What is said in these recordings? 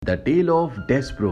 The tell of डेस्प्रो।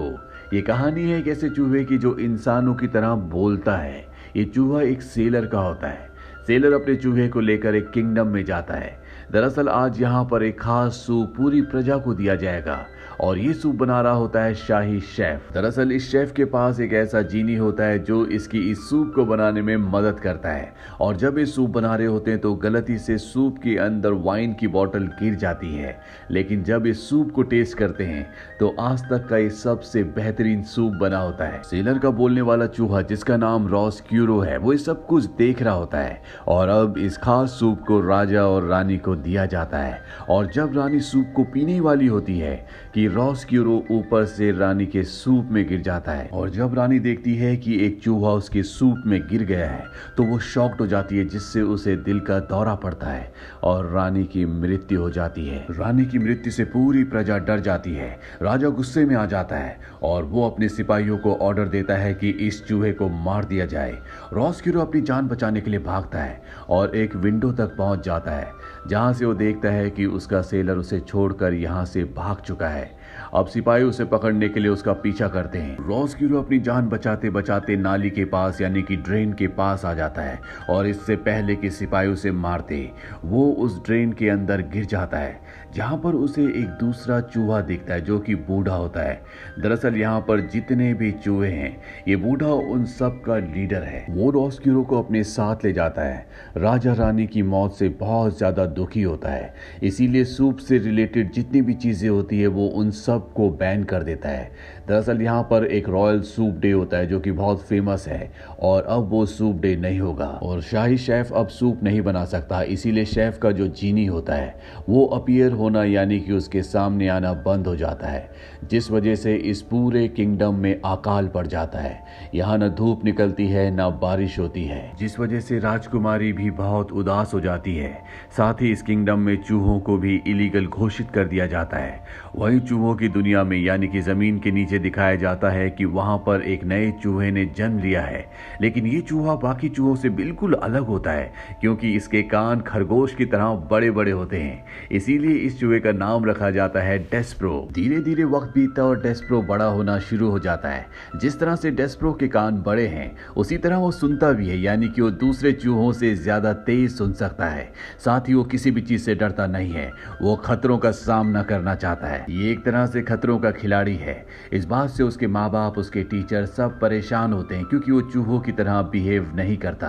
ये कहानी है एक ऐसे चूहे की जो इंसानों की तरह बोलता है। ये चूहा एक सेलर का होता है। सेलर अपने चूहे को लेकर एक किंगडम में जाता है। दरअसल आज यहाँ पर एक खास सूप पूरी प्रजा को दिया जाएगा और ये सूप बना रहा होता है शाही शेफ। दरअसल इस शेफ के पास एक ऐसा जीनी होता है जो इसकी इस सूप को बनाने में मदद करता है। और जब ये सूप बना रहे होते हैं तो गलती से सूप के अंदर वाइन की बोतल गिर जाती है, लेकिन जब इस सूप को टेस्ट करते हैं तो आज तक का ये सबसे बेहतरीन सूप बना होता है। सेलर का बोलने वाला चूहा जिसका नाम रॉस्क्यूरो है वो ये सब कुछ देख रहा होता है और अब इस खास सूप को राजा और रानी को दिया जाता है। और जब रानी सूप को पीने वाली होती है कि रॉस्क्यूरो ऊपर से रानी के सूप में गिर जाता है और जब रानी देखती है कि एक चूहा उसके सूप में गिर गया है तो वो शॉक्ड हो जाती है, जिससे उसे दिल का दौरा पड़ता है और रानी की मृत्यु हो जाती है। रानी की मृत्यु से पूरी प्रजा डर जाती है। राजा गुस्से में आ जाता है और वो अपने सिपाहियों को ऑर्डर देता है कि इस चूहे को मार दिया जाए। रॉस्क्यूरो अपनी जान बचाने के लिए भागता है और एक विंडो तक पहुंच जाता है जहां से वो देखता है कि उसका सेलर उसे छोड़कर यहां से भाग चुका है। अब सिपाही उसे पकड़ने के लिए उसका पीछा करते हैं। रॉस्क्यूरो अपनी जान बचाते बचाते नाली के पास यानी कि ड्रेन के पास आ जाता है और इससे पहले कि सिपाही उसे मारते वो उस ड्रेन के अंदर गिर जाता है जहां पर उसे एक दूसरा चूहा दिखता है जो कि बूढ़ा होता है। दरअसल यहाँ पर जितने भी चूहे हैं ये बूढ़ा उन सब का लीडर है। वो रॉस्क्यूरो को अपने साथ ले जाता है। राजा रानी की मौत से बहुत ज्यादा दुखी होता है, इसीलिए सूप से रिलेटेड जितनी भी चीजें होती है वो उन सब को बैन कर देता है। दरअसल यहाँ पर एक रॉयल सूप डे होता है जो कि बहुत फेमस है और अब वो सूप डे नहीं होगा और शाही शेफ अब सूप नहीं बना सकता, इसीलिए शेफ का जो जीनी होता है वो अपीयर होना यानी कि उसके सामने आना बंद हो जाता है, जिस वजह से इस पूरे किंगडम में अकाल पड़ जाता है। यहाँ न धूप निकलती है न बारिश होती है, जिस वजह से राजकुमारी भी बहुत उदास हो जाती है। साथ ही इस किंगडम में चूहों को भी इलीगल घोषित कर दिया जाता है। वहीं चूहों की दुनिया में यानी कि जमीन के नीचे दिखाया जाता है कि वहां पर एक नए चूहे ने जन्म लिया है, लेकिन ये चूहा बाकी चूहों से बिल्कुल अलग होता है क्योंकि इसके कान खरगोश की तरह बड़े बड़े होते हैं, इसीलिए इस चूहे का नाम रखा जाता है डेस्प्रो। धीरे धीरे वक्त बीतता और डेस्प्रो बड़ा होना शुरू हो जाता है। जिस तरह से डेस्प्रो के कान बड़े हैं उसी तरह वो सुनता भी है, यानी कि वो दूसरे चूहों से ज्यादा तेज सुन सकता है। साथ ही वो किसी भी चीज से डरता नहीं है, वो खतरों का सामना करना चाहता है। ये एक तरह से खतरों का खिलाड़ी है। इस बात से उसके माँ बाप, उसके टीचर सब परेशान होते हैं क्योंकि वो चूहों की तरह बिहेव नहीं करता।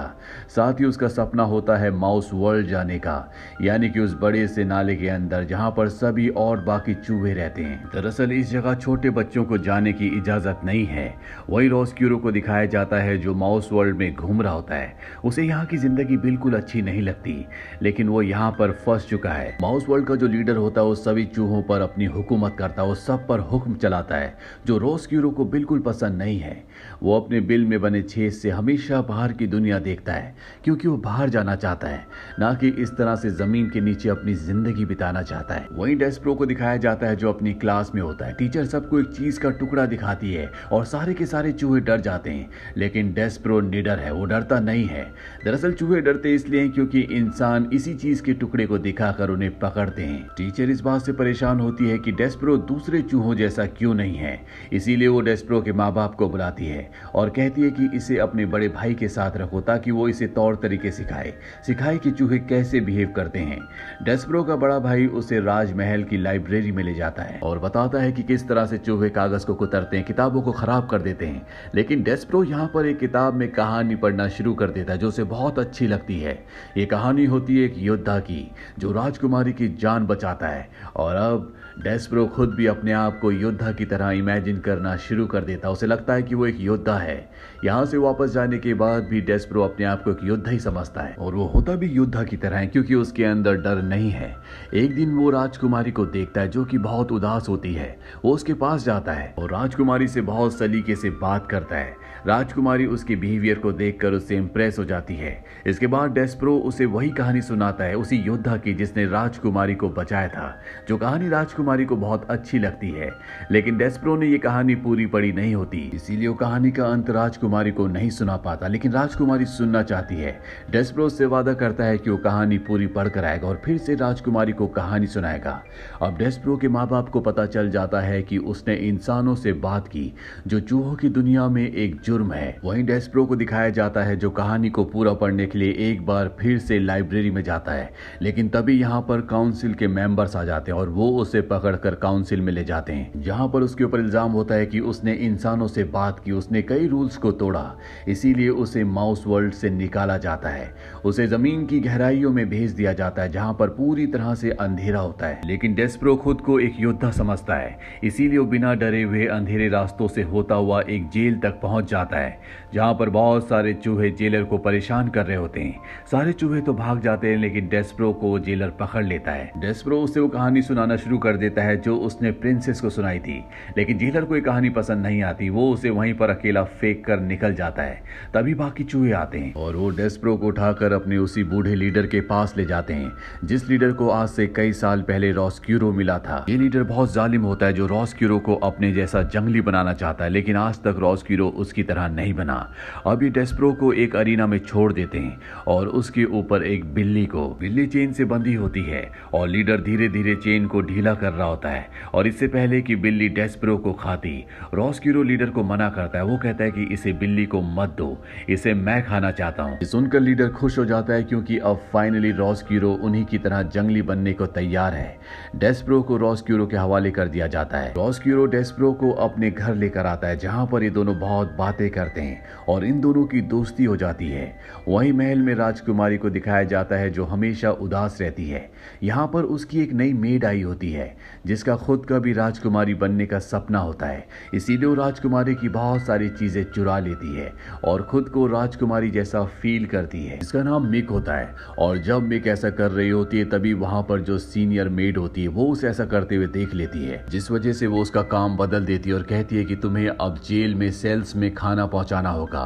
साथ ही उसका सपना होता है माउस वर्ल्ड जाने का, यानी कि उस बड़े से नाले के अंदर जहां पर सभी और बाकी चूहे रहते हैं। दरअसल इस जगह छोटे बच्चों को जाने की इजाजत नहीं है। वही रॉस्क्यूरो को दिखाया जाता है जो माउस वर्ल्ड में घूम रहा होता है। उसे यहाँ की जिंदगी बिल्कुल अच्छी नहीं लगती, लेकिन वो यहाँ पर फंस चुका है। माउस वर्ल्ड का जो लीडर होता है वो सभी चूहों पर अपनी हुकूमत करता है, वो सब पर हुक्म चलाता है, जो रॉस्क्यूरो को बिल्कुल पसंद नहीं है। वो अपने बिल में बने छेद से हमेशा बाहर की दुनिया देखता है क्योंकि वो बाहर जाना चाहता है, ना कि इस तरह से जमीन के नीचे अपनी जिंदगी बिताना चाहता है। वहीं डेस्प्रो को दिखाया जाता है जो अपनी क्लास में होता है। टीचर सबको एक चीज का टुकड़ा दिखाती है और सारे के सारे चूहे डर जाते हैं, लेकिन डेस्प्रो निडर है, वो डरता नहीं है। दरअसल चूहे डरते इसलिए हैं क्योंकि इंसान इसी चीज के टुकड़े को दिखाकर उन्हें पकड़ते हैं। टीचर इस बात से परेशान होती है कि डेस्प्रो दूसरे चूहों जैसा क्यों नहीं है, इसीलिए वो डेस्प्रो के माँ बाप को बुलाती है और कहती है कि इसे अपने बड़े भाई के साथ रखो ताकि वो इसे तौर तरीके सिखाए कि चूहे कैसे बिहेव करते हैं। डेस्प्रो का बड़ा भाई उसे राजमहल की लाइब्रेरी में ले जाता है और बताता है कि किस तरह से चूहे कागज को कुतरते हैं, किताबों को खराब कर देते हैं। लेकिन डेस्प्रो यहाँ पर एक किताब में कहानी पढ़ना शुरू कर देता है जो उसे बहुत अच्छी लगती है। ये कहानी होती है एक योद्धा की जो राजकुमारी की जान बचाता है और अब डेस्प्रो खुद भी अपने आप को योद्धा की तरह इमेजिन करना शुरू कर देता है। उसे लगता है कि वो एक योद्धा है। यहाँ से वापस जाने के बाद भी डेस्प्रो अपने आप को एक योद्धा ही समझता है और वो होता भी योद्धा की तरह है क्योंकि उसके अंदर डर नहीं है। एक दिन वो राजकुमारी को देखता है जो कि बहुत उदास होती है। वो उसके पास जाता है और राजकुमारी से बहुत सलीके से बात करता है। राजकुमारी उसके बिहेवियर को देखकर उससे इंप्रेस हो जाती है। इसके बाद डेस्प्रो उसे वही कहानी सुनाता है उसी योद्धा की जिसने राजकुमारी को बचाया था, जो कहानी राजकुमारी राजकुमारी को बहुत अच्छी लगती है, लेकिन डेस्परो ने ये कहानी पूरी पढ़ी नहीं होती, इसीलिए वो कहानी का अंत राजकुमारी को नहीं सुना पाता। लेकिन राजकुमारी सुनना चाहती है। डेस्परो से वादा करता है कि वो कहानी पूरी पढ़कर आएगा और फिर से राजकुमारी को कहानी सुनाएगा। अब डेस्परो के माँ बाप को पता चल जाता है कि उसने इंसानों से बात की, जो चूहों की दुनिया में एक जुर्म है। वहीं डेस्परो को दिखाया जाता है जो कहानी को पूरा पढ़ने के लिए एक बार फिर से लाइब्रेरी में जाता है, लेकिन तभी यहाँ पर काउंसिल के मेंबर्स आ जाते हैं और वो उसे पकड़कर काउंसिल में ले जाते हैं, जहाँ पर उसके ऊपर इल्जाम होता है कि उसने इंसानों से बात की, उसने कई रूल्स को तोड़ा, इसीलिए उसे माउस वर्ल्ड से निकाला जाता है। उसे जमीन की गहराइयों में भेज दिया जाता है, जहाँ पर पूरी तरह से अंधेरा होता है। लेकिन डेस्परो खुद को एक योद्धा समझता है, इसीलिए वो बिना डरे हुए अंधेरे रास्तों से होता हुआ एक जेल तक पहुंच जाता है, जहाँ पर बहुत सारे चूहे जेलर को परेशान कर रहे होते हैं। सारे चूहे तो भाग जाते हैं, लेकिन डेस्परो को जेलर पकड़ लेता है। डेस्परो उसे वो कहानी सुनाना शुरू कर देता है जो उसने प्रिंसेस को सुनाई थी, लेकिन जेलर को ये कहानी पसंद नहीं आती। वो उसे वहीं पर अकेला फेंक कर निकल जाता है। तभी बाकी चूहे आते हैं और वो डेस्परो को उठाकर अपने उसी बूढ़े लीडर के पास ले जाते हैं, जिस लीडर को आज से कई साल पहले रॉस्क्यूरो मिला था। ये लीडर बहुत जालिम होता है, जो रॉस्क्यूरो को अपने जैसा जंगली बनाना चाहता है, लेकिन आज तक रॉस्क्यूरो उसकी तरह नहीं बना। अब ये डेस्परो को एक अरीना में छोड़ देते हैं और उसके ऊपर एक बिल्ली चेन से बंधी होती है और लीडर धीरे धीरे चेन को ढीला कर रहा होता है। और इससे पहले कि बिल्ली डेस्परो को खाती, रॉस्क्यूरो लीडर को मना करता है। वो कहता है कि इसे बिल्ली को मत दो, इसे मैं खाना चाहता हूँ। सुनकर लीडर खुश हो जाता है, क्योंकि अब फाइनली रॉस्क्यूरो उन्हीं की तरह जंगली बनने को तैयार है। डेस्परो को रॉस्क्यूरो के हवाले कर दिया जाता है। रॉस्क्यूरो डेस्परो को अपने घर लेकर आता है, जहाँ पर ये दोनों बहुत बातें करते हैं और इन दोनों की दोस्ती हो जाती है। वहीं महल में राजकुमारी को दिखाया जाता है जो हमेशा उदास रहती है। यहाँ पर उसकी एक नई मेड आई होती है, जिसका खुद का भी राजकुमारी बनने का सपना होता है, इसीलिए वो राजकुमारी की बहुत सारी चीजें चुरा लेती है और खुद को राजकुमारी जैसा फील करती है। इसका नाम मिक होता है और जब मिक ऐसा कर रही होती है, तभी वहां पर जो सीनियर मेड होती है वो उसे ऐसा करते हुए देख लेती है, जिस वजह से वो उसका काम बदल देती है और कहती है कि तुम्हें अब जेल में सेल्स में खाना पहुंचाना होगा।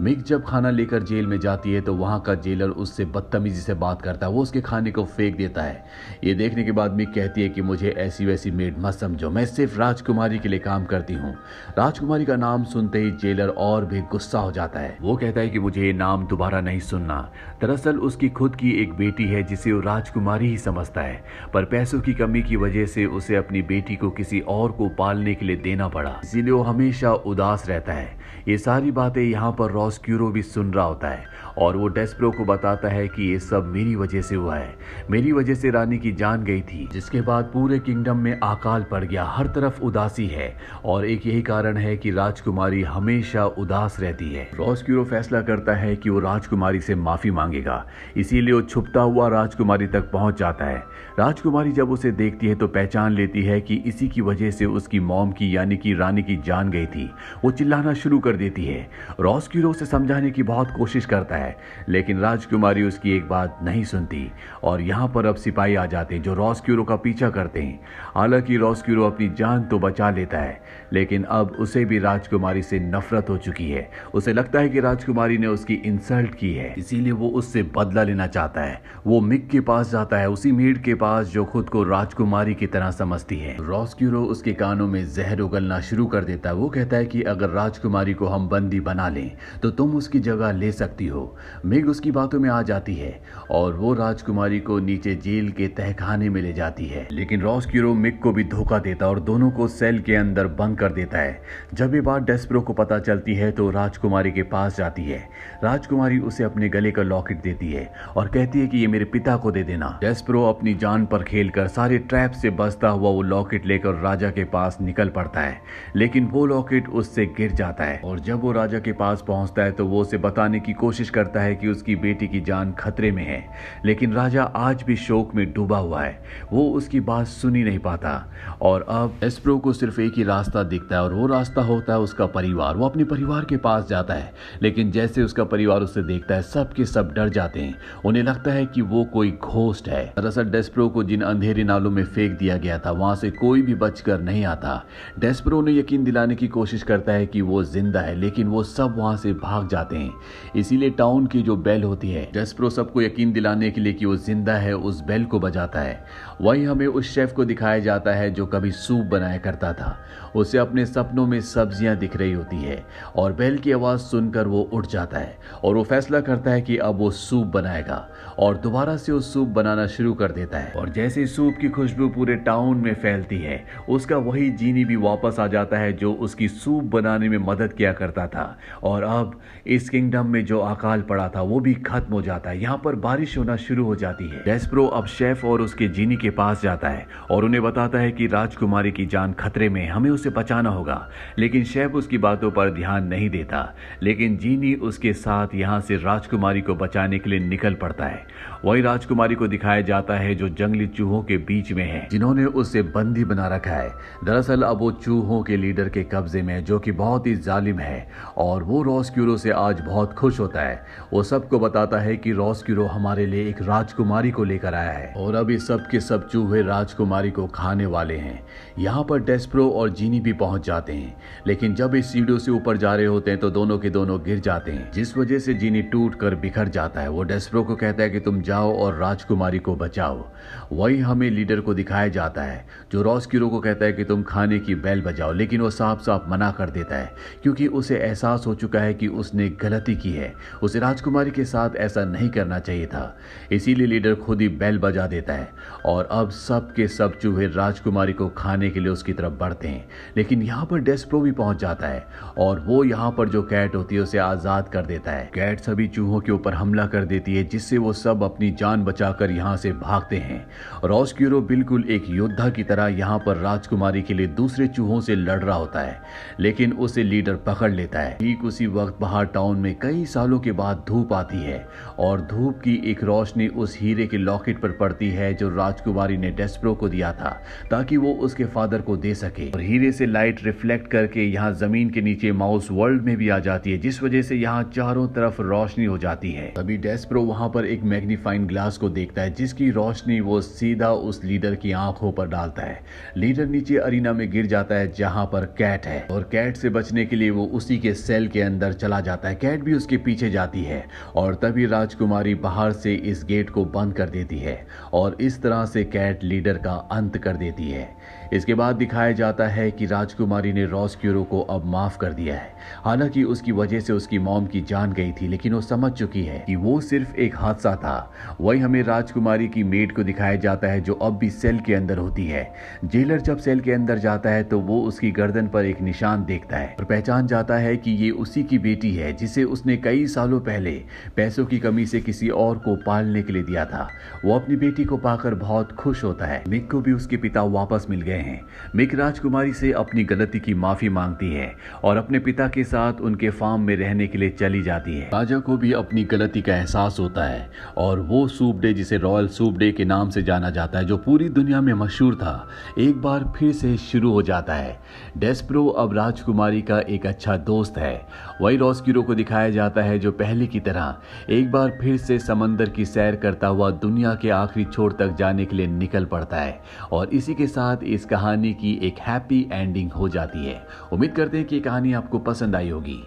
मिक जब खाना लेकर जेल में जाती है तो वहां का जेलर उससे बदतमीजी से बात करता है, वो उसके खाने को फेंक देता है। ये देखने के बाद मिक कहती है कि मुझे ऐसी वैसी मेड मत समझो, मैं सिर्फ राजकुमारी के लिए काम करती हूँ। राजकुमारी का नाम सुनते ही जेलर और भी गुस्सा हो जाता है। वो कहता है कि मुझे ये नाम दोबारा नहीं सुनना। दरअसल उसकी खुद की एक बेटी है जिसे वो राजकुमारी ही समझता है, पर पैसों की कमी की वजह से उसे अपनी बेटी को किसी और को पालने के लिए देना पड़ा, इसीलिए वो हमेशा उदास रहता है। ये सारी बातें यहाँ पर रॉस्क्यूरो भी सुन रहा होता है और वो डेस्परो को बताता है कि ये सब मेरी वजह से हुआ है, मेरी वजह से रानी की जान गई थी, जिसके बाद पूरे किंगडम में अकाल पड़ गया, हर तरफ उदासी है और एक यही कारण है कि राजकुमारी हमेशा उदास रहती है। रॉस्क्यूरो फैसला करता है कि वो राजकुमारी से माफी मांगेगा, इसीलिए वो छुपता हुआ राजकुमारी तक पहुंच जाता है। राजकुमारी जब उसे देखती है तो पहचान लेती है कि इसी की वजह से उसकी मॉम की यानी कि रानी की जान गई थी। वो चिल्लाना शुरू कर देती है। रॉस्क्यूरो उसे समझाने की बहुत कोशिश करता है, लेकिन राजकुमारी उसकी एक बात नहीं सुनती और यहाँ पर अब सिपाही आ जाते हैं जो रॉस्क्यूरो का पीछा करते हैं। हालांकि रॉस्क्यूरो अपनी जान तो बचा लेता है, लेकिन अब उसे भी राजकुमारी से नफरत हो चुकी है। उसे लगता है कि राजकुमारी ने उसकी इंसल्ट की है, इसीलिए वो उससे बदला लेना चाहता है। वो मिक के पास जाता है, उसी मेड के पास जो खुद को राजकुमारी की तरह समझती है। रॉस्क्यूरो उसके कानों में जहर उगलना शुरू कर देता है। वो कहता है कि अगर राजकुमारी को हम बंदी बना लें तो तुम उसकी जगह ले सकती हो। मिग उसकी बातों में आ जाती है और वो राजकुमारी को नीचे जेल के तहखाने में ले जाती है, लेकिन रॉस्क्यूरो मिग को भी धोखा देता और दोनों को सेल के अंदर बंद कर देता है। जब ये बात डेस्परो को पता चलती है तो राजकुमारी के पास जाती है। राजकुमारी उसे अपने गले का लॉकेट देती है और कहती है कि ये मेरे पिता को दे देना। डेस्परो अपनी जान पर खेलकर सारे ट्रैप से बचता हुआ वो लॉकेट लेकर राजा के पास निकल पड़ता है, लेकिन वो लॉकेट उससे गिर जाता है और जब वो राजा के पास पहुंचता है तो वो उसे बताने की कोशिश करता है कि उसकी बेटी की जान खतरे में है, लेकिन राजा आज भी शोक में डूबा हुआ है। वो उसकी बात सुन ही नहीं पाता और अब डेस्परो को सिर्फ एक ही रास्ता दिखता है और वो रास्ता होता है उसका परिवार। वो अपने परिवार के पास जाता है, लेकिन जैसे उसका परिवार उसे देखता है सब के सब डर जाते हैं। उन्हें लगता है कि वो कोई घोस्ट है। दरअसल डेस्परो को जिन अंधेरे नालों में फेंक दिया गया था वहां से कोई भी बचकर नहीं आता। डेस्परो उन्हें यकीन दिलाने की कोशिश करता है कि वो जिंदा है, लेकिन वो सब वहां से भाग जाते हैं। इसीलिए टाउन की जो बेल होती है, डेस्परो सबको यकीन दिलाने के लिए कि वो जिंदा है उस बेल को बजाता है। वहीं हमें उस शेफ को को दिखाया जाता है जो कभी सूप बनाया करता था। उसे अपने सपनों में सब्जियां दिख रही होती है और बैल की आवाज़ सुनकर वो उठ जाता है और वो फैसला करता है कि अब वो सूप बनाएगा और दोबारा से वो सूप बनाना शुरू कर देता है। और जैसे सूप की खुशबू पूरे टाउन में फैलती है, उसका वही जीनी भी वापस आ जाता है जो उसकी सूप बनाने में मदद किया करता था। और अब इस किंगडम में जो अकाल पड़ा था वो भी खत्म हो जाता है। यहाँ पर बारिश होना शुरू हो जाती है। डेस्परो अब शेफ और उसके जीनी के पास जाता है और उन्हें बताता है कि राजकुमारी की जान खतरे में, हमें उसे बचाना होगा। लेकिन शेफ उसकी बातों पर ध्यान नहीं देता, लेकिन जीनी उसके साथ यहाँ से राजकुमारी को बचाने के लिए निकल पड़ता है। वही राजकुमारी को दिखाया जाता है जो जंगली चूहों के बीच में है, जिन्होंने उसे बंदी बना रखा है। दरअसल अब वो चूहों के लीडर के कब्जे में है, जो कि बहुत ही जालिम है। और वो रॉसक्यूरो से आज बहुत खुश होता है। वो सबको बताता है कि रॉसक्यूरो हमारे लिए एक राजकुमारी को लेकर आया है और अब ये सब के सब चूहे राजकुमारी को खाने वाले हैं। यहाँ पर डेस्परो और जीनी भी पहुंच जाते हैं, लेकिन जब इस सीढ़ियों से ऊपर जा रहे होते हैं तो दोनों के दोनों गिर जाते हैं, जिस वजह से जीनी टूट कर बिखर जाता है। वो डेस्परो को कहता है कि तुम जाओ और राजकुमारी को बचाओ। वही हमें लीडर को दिखाया जाता है जो रॉसक्यूरो को कहता है कि तुम खाने की बेल बजाओ, लेकिन वो साफ साफ मना कर देता है क्योंकि उसे एहसास हो चुका है कि उसने गलती की है। उसे राजकुमारी के साथ ऐसा नहीं करना चाहिए था। इसीलिए लीडर खुद ही बेल बजा देता है और अब सब के सब चूहे राजकुमारी को खाने के लिए उसकी तरफ बढ़ते हैं। लेकिन यहाँ पर डेस्परो भी पहुंच जाता है और वो यहाँ पर जो कैट होती है उसे आजाद कर देता है। कैट सभी चूहों के ऊपर हमला कर देती है, जिससे वो सब अपनी जान बचाकर यहाँ से भागते हैं। रॉसक्यूरो बिल्कुल एक योद्धा की तरह यहाँ पर राजकुमारी के लिए दूसरे चूहों से लड़ रहा होता है, लेकिन उसे लीडर पकड़ लेता है। ठीक उसी वक्त बाहर टाउन में कई सालों के बाद धूप आती है और धूप की एक रोशनी उस हीरे के लॉकेट पर पड़ती है जो राजकुमारी ने डेस्परो को दिया था ताकि वो उसके फादर को दे सके। और हीरे से लाइट रिफ्लेक्ट करके यहाँ जमीन के नीचे माउस वर्ल्ड में भी आ जाती है, जिस वजह से यहाँ चारों तरफ रोशनी हो जाती है। तभी डेस्परो वहां पर एक मैग्नीफाइंग ग्लास को देखता है, जिसकी रोशनी वो सीधा उस लीडर की आंखों पर डालता है। लीडर नीचे अरीना में गिर जाता है जहां पर कैट है और कैट से बचने के लिए वो उसी के सेल के अंदर चला जाता है। कैट भी उसके पीछे जाती है और तभी राजकुमारी बाहर से इस गेट को बंद कर देती है और इस तरह से कैट लीडर का अंत कर देती है। इसके बाद दिखाया जाता है कि राजकुमारी ने रॉसक्यूरो को अब माफ कर दिया है। हालांकि उसकी वजह से उसकी मॉम की जान गई थी, लेकिन वो समझ चुकी है कि वो सिर्फ एक हादसा था। वही हमें राजकुमारी की मेड को दिखाया जाता है जो अब भी सेल के अंदर होती है। जेलर जब सेल के अंदर जाता है तो वो उसकी गर्दन पर एक निशान देखता है और पहचान जाता है कि ये उसी की बेटी है जिसे उसने कई सालों पहले पैसों की कमी से किसी और को पालने के लिए दिया था। वो अपनी बेटी को पाकर बहुत खुश होता है। मिक को भी उसके पिता वापस मिल गए हैं। मिक राजकुमारी से अपनी गलती की माफी मांगती है और अपने पिता के साथ उनके फार्म में रहने के लिए चली जाती है। राजा को भी अपनी गलती का एहसास होता है और वो सूप डे, जिसे रॉयल सूप डे के नाम से जाना जाता है, जो पूरी दुनिया में मशहूर था, एक बार फिर से शुरू हो जाता है। डेस्परो अब राजकुमारी का एक अच्छा दोस्त है। वही रॉसक्यूरो को दिखाया जाता है जो पहले की तरह एक बार फिर से समंदर की सैर करता हुआ दुनिया के आखिरी छोर तक जाने के लिए निकल पड़ता है। और इसी के साथ इस कहानी की एक हैप्पी एंडिंग हो जाती है। उम्मीद करते हैं कि ये कहानी आपको पसंद आई होगी।